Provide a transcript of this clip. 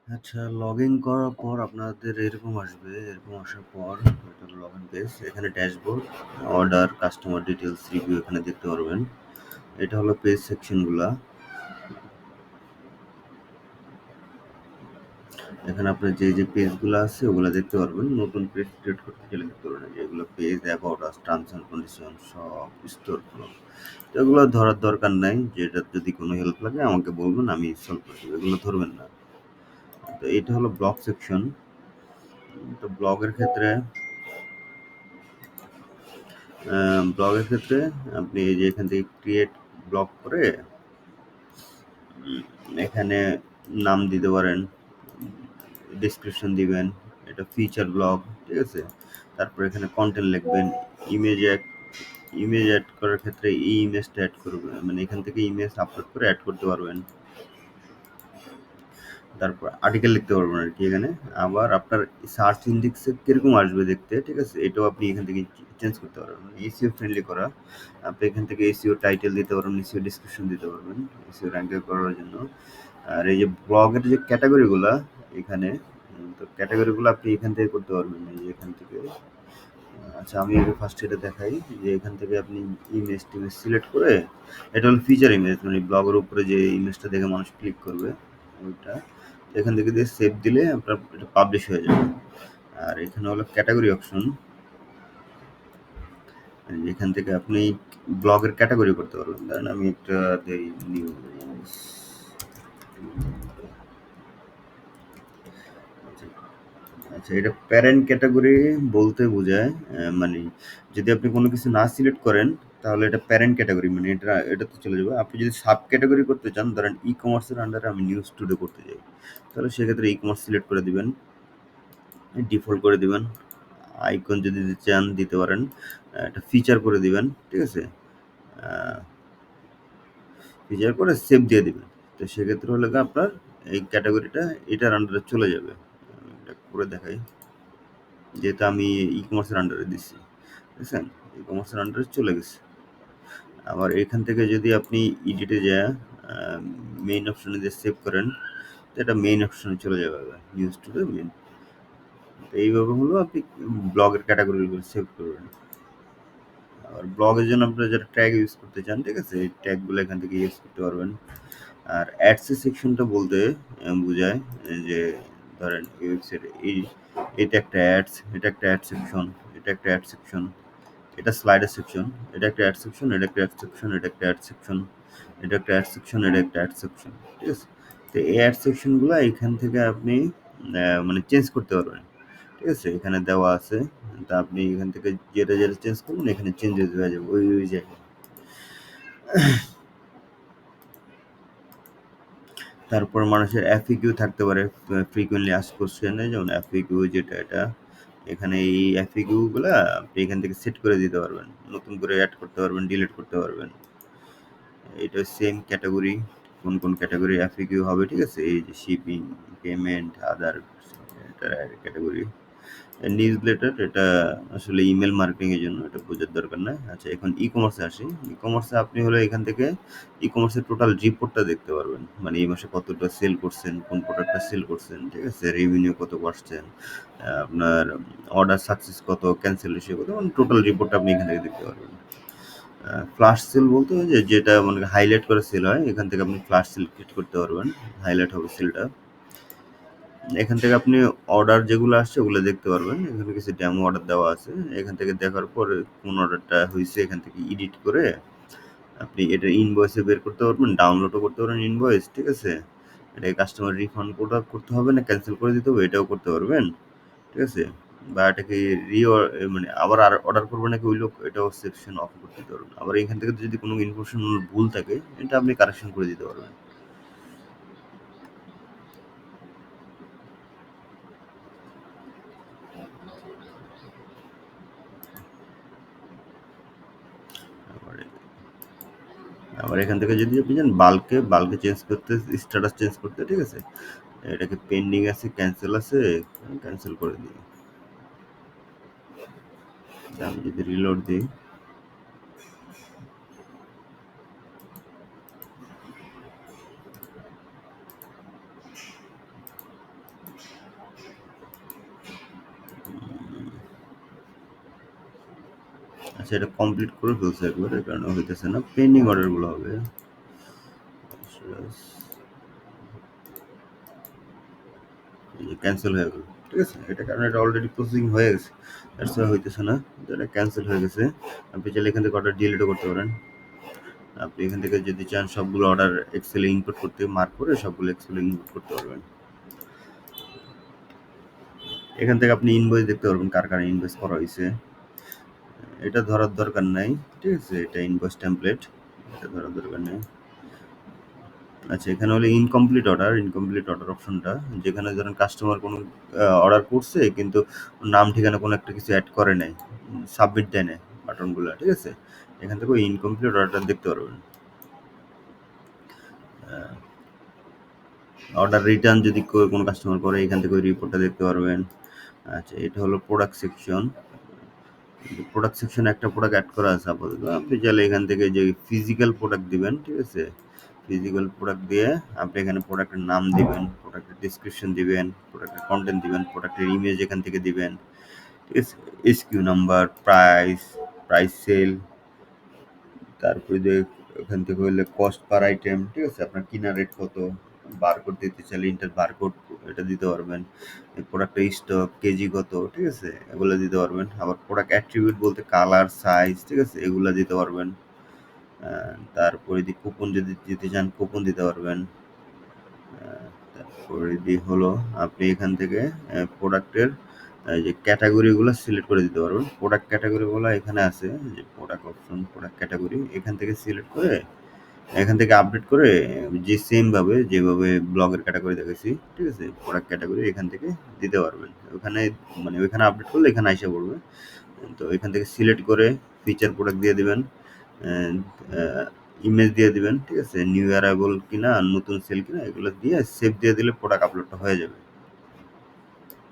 আচ্ছা, log in করার পর আপনাদের এরকম আসবে। এরকম আসার পর এটা লগ ইন পেজ। এখানে dashboard, order, customer details, review এখানে দেখতে পারবেন। এটা হলো পেজ সেকশনগুলা। এখানে আপনার যে পেজগুলো আছে ওগুলো দেখতে পারবেন। নতুন পেজ ক্রিয়েট করতে গেলে দেখতে পারবেন যে এগুলো page, about us, terms and condition, সব স্টোর ফ্লো। এগুলো ধরার দরকার নাই। যেটা যদি কোনো হেল্প লাগে আমাকে বলবেন, আমি সলভ করে দেবো। এগুলো ধরবেন না। তো এটা হলো ব্লগ সেকশন। তো ব্লগের ক্ষেত্রে আপনি এই যে এখান থেকে ক্রিয়েট ব্লগ করে এখানে নাম দিতে পারেন, ডেসক্রিপশন দিবেন, এটা ফিচার ব্লগ, ঠিক আছে। তারপর এখানে কন্টেন্ট লিখবেন, ইমেজ অ্যাড ইমেজ অ্যাড করার ক্ষেত্রে এই ইমেজটা অ্যাড করবেন, মানে এখান থেকে ইমেজ আপলোড করে অ্যাড করতে পারবেন। তারপর আর্টিকেল লিখতে পারবেন আর কি এখানে। আবার আপনার সার্চ ইন্ডেক্সে কিরকম আসবে দেখতে, ঠিক আছে, এটাও আপনি এখান থেকে চেঞ্জ করতে পারবেন। এসইও ফ্রেন্ডলি করা, আপনি এখান থেকে এসইও টাইটেল দিতে পারবেন, এসইও ডিসক্রিপশন দিতে পারবেন এসইও র্যাঙ্কে করার জন্য। আর এই যে ব্লগের যে ক্যাটাগরিগুলা এখানে, তো ক্যাটাগরিগুলো আপনি এখান থেকে করতে পারবেন, এই যে এখান থেকে। আচ্ছা, আমি আগে ফার্স্ট এটা দেখাই যে এখান থেকে আপনি ইমেজ টিমেজ সিলেক্ট করে, এটা হলো ফিচার ইমেজ, মানে ব্লগের উপরে যে ইমেজটা দেখে মানুষ ক্লিক করবে ওইটা। এখান থেকে দিয়ে সেভ দিলে আপনার এটা পাবলিশ হয়ে যাবে। আর এখানে হলো ক্যাটাগরি অপশন, এখান থেকে আপনি ব্লগের ক্যাটাগরি করতে পারবেন। ধরেন আমি একটা দেই নিউজ। আচ্ছা, এটা প্যারেন্ট ক্যাটাগরি বলতে বোঝায় মানে যদি আপনি কোনো কিছু না সিলেক্ট করেন তাহলে এটা প্যারেন্ট ক্যাটাগরি, মানে এটা তো চলে যাবে। আপনি যদি সাব ক্যাটাগরি করতে চান, ধরেন ই কমার্সের আন্ডারে আমি নিউজ টুডে করতে চাই, তাহলে সেক্ষেত্রে ই কমার্স সিলেক্ট করে দিবেন, ডিফল্ট করে দিবেন। আইকন যদি দিতে চান দিতে পারেন, একটা ফিচার করে দিবেন, ঠিক আছে। ফিচার করে সেভ দিয়ে দিবেন। তো সেক্ষেত্রে হলে গিয়ে আপনার এই ক্যাটাগরিটা এটার আন্ডারে চলে যাবে। আমি এটা করে দেখাই, যেহেতু আমি ই কমার্সের আন্ডারে দিচ্ছি, বুঝছেন, ই কমার্সের আন্ডারে চলে গেছে। আবার এখান থেকে যদি আপনি এডিটে যায় মেইন অপশনে যে সেভ করেন, তো এটা মেইন অপশনে চলে যাবে, নিউজ টুডে মেইন। এইভাবে হলো আপনি ব্লগের ক্যাটাগরিগুলো সেভ করবেন। আর ব্লগের জন্য আপনারা যারা ট্যাগ ইউজ করতে চান, ঠিক আছে, এই ট্যাগগুলো এখান থেকে ইউজ করতে পারবেন। আর অ্যাডসের সেকশনটা বলতে বোঝায় যে ধরেন এই ওয়েবসাইটে এটা একটা অ্যাডস, এটা একটা অ্যাড সেকশন, এটা একটা অ্যাড সেকশন, এটা স্লাইডার সেকশন, এটা একটা অ্যাড সেকশন, এটা একটা অ্যাড সেকশন, এটা একটা অ্যাড সেকশন, এটা একটা অ্যাড সেকশন, এটা একটা অ্যাড সেকশন, ঠিক আছে। তো এই অ্যাড সেকশনগুলো এখান থেকে আপনি মানে চেঞ্জ করতে পারবেন, ঠিক আছে, এখানে দেওয়া আছে। তা আপনি এখান থেকে যেটা যেটা চেঞ্জ করবেন এখানে চেঞ্জ হয়ে যাবে ওই জায়গায়। তারপর মানুষের এফএকিউ থাকতে পারে, ফ্রিকোয়েন্টলি আস্ক কোশ্চেনে, যেমন এফএকিউ যেটা এটা, এখানে এই এফএকিউগুলা আপনি এখান থেকে সেট করে দিতে পারবেন, নতুন করে অ্যাড করতে পারবেন, ডিলিট করতে পারবেন। এটা সেম ক্যাটাগরি, কোন কোন ক্যাটাগরি এফএকিউ হবে, ঠিক আছে, এই যে শিপিং, পেমেন্ট, আদার, এটা ক্যাটাগরি। নিউজ লেটার এটা আসলে ইমেল মার্কেটিং এর জন্য, এটা বোঝার দরকার নাই। আচ্ছা, এখন ই কমার্সে আসি। ই কমার্সে আপনি হলো এখান থেকে ই কমার্সের টোটাল রিপোর্টটা দেখতে পারবেন, মানে এই মাসে কতটা সেল করছেন, কোন প্রোডাক্টটা সেল করছেন, ঠিক আছে, রেভিনিউ কত পাচ্ছেন, আপনার অর্ডার সাকসেস কত, ক্যান্সেল রেশিও কত, মানে টোটাল রিপোর্টটা আপনি এখান থেকে দেখতে পারবেন। ফ্লাশ সেল বলতে হয় যে যেটা মানে হাইলাইট করে সেল হয়, এখান থেকে আপনি ফ্লাশ সেল ক্রিয়েট করতে পারবেন, হাইলাইট হবে সেলটা। এখান থেকে আপনি অর্ডার যেগুলো আসছে ওগুলো দেখতে পারবেন, এখানে কিছু ডেমো অর্ডার দেওয়া আছে। এখান থেকে দেখার পর কোন অর্ডারটা হয়েছে এখান থেকে এডিট করে আপনি এটা ইনভয়েসে বের করতে পারবেন, ডাউনলোডও করতে পারবেন ইনভয়েস, ঠিক আছে। এটা কাস্টমার রিফান্ড করতে হবে না ক্যান্সেল করে দিতে হবে এটাও করতে পারবেন, ঠিক আছে। বা এটাকে রি মানে আবার আর অর্ডার করবে নাকি ওই লোক, এটাও সেকশন অফ করতে দিতে পারবেন। আবার এখান থেকে যদি কোনো ইনফরমেশন ভুল থাকে এটা আপনি কারেকশন করে দিতে পারবেন। আবার আবার এখান থেকে যদি আপনি যান বাল্কে চেঞ্জ করতে, স্ট্যাটাস চেঞ্জ করতে, ঠিক আছে, এটাকে পেন্ডিং আছে, ক্যান্সেল আছে, ক্যান্সেল করে দিই। আমি যদি রিলোড দিই, আচ্ছা, এটা কমপ্লিট করে ফেলছে একবার, এই কারণে হইতেছে না। পেন্ডিং অর্ডারগুলো হবে। ক্যান্সেল হয়ে গেল, ঠিক আছে, এটা কারণ এটা অলরেডি প্রসেসিং হয়ে গেছে, দ্যাটস ওয়াই হইতেছে না। এটা ক্যান্সেল হয়ে গেছে। আপনি চাইলে এখান থেকে অর্ডার ডিলিটও করতে পারেন। আপনি এখান থেকে যদি চান সবগুলো অর্ডার এক্সেলে ইনপুট করতে, মার্ক করে সবগুলো এক্সেলে ইনপুট করতে পারবেন। এখান থেকে আপনি ইনভয়েস দেখতে পারবেন কার কার ইনভয়েস করা হয়েছে। এটা ধরার দরকার নাই, ঠিক আছে, এটা ইনভয়েস টেমপ্লেট, এটা ধরার দরকার নেই। আচ্ছা, এখানে হলো ইনকমপ্লিট অর্ডার অপশনটা, যেখানে ধরেন কাস্টমার কোনো অর্ডার করছে কিন্তু নাম ঠিকানা কোনো একটা কিছু অ্যাড করে নাই, সাবমিট দেয় নাই বাটনগুলো, ঠিক আছে, এখান থেকে ওই ইনকমপ্লিট অর্ডারটা দেখতে পারবেন। অর্ডার রিটার্ন যদি কোনো কাস্টমার করে, এখান থেকে ওই রিপোর্টটা দেখতে পারবেন। আচ্ছা, এটা হলো প্রোডাক্ট সেকশন। প্রোডাক্ট সেকশনে একটা প্রোডাক্ট অ্যাড করা আছে আপাতত। আপনি চাইলে এখান থেকে যে ফিজিক্যাল প্রোডাক্ট দিবেন, ঠিক আছে, ফিজিক্যাল প্রোডাক্ট দিয়ে আপনি এখানে প্রোডাক্টের নাম দিবেন, প্রোডাক্টের ডিসক্রিপশন দিবেন, প্রোডাক্টের কন্টেন্ট দিবেন, প্রোডাক্টের ইমেজ এখান থেকে দিবেন, ঠিক আছে, এসকিউ নাম্বার, প্রাইস সেল, তারপরে যে ওখান থেকে হইলে কস্ট পার আইটেম, ঠিক আছে, আপনার কিনা রেট কত, বারকোড দিতে চাইলে ইন্টার বারকোড এটা দিতে পারবেন, প্রোডাক্টের স্টক কেজি কত, ঠিক আছে, এগুলো দিতে পারবেন। আবার প্রোডাক্ট অ্যাট্রিবিউট বলতে কালার, সাইজ, ঠিক আছে, এগুলো দিতে পারবেন। তারপরে যদি কুপন যদি দিতে চান কুপন দিতে পারবেন। তারপরে হলো আপনি এখান থেকে প্রোডাক্টের যে ক্যাটাগরিগুলো সিলেক্ট করে দিতে পারবেন। প্রোডাক্ট ক্যাটাগরিগুলো এখানে আছে, যে প্রোডাক্ট অপশন, প্রোডাক্ট ক্যাটাগরি, এখান থেকে সিলেক্ট করে এখান থেকে আপডেট করে যে সেমভাবে যেভাবে ব্লগের ক্যাটাগরি দেখেছি, ঠিক আছে, প্রোডাক্ট ক্যাটাগরি এখান থেকে দিতে পারবেন। ওখানে মানে ওইখানে আপডেট করলে এখানে আইসা পড়বে। তো এখান থেকে সিলেক্ট করে ফিচার প্রোডাক্ট দিয়ে দিবেন, ইমেজ দিয়ে দিবেন, ঠিক আছে, নিউ অ্যারাইভেল কিনা নতুন সেল কিনা এগুলো দিয়ে সেভ দিয়ে দিলে প্রোডাক্ট আপলোডটা হয়ে যাবে।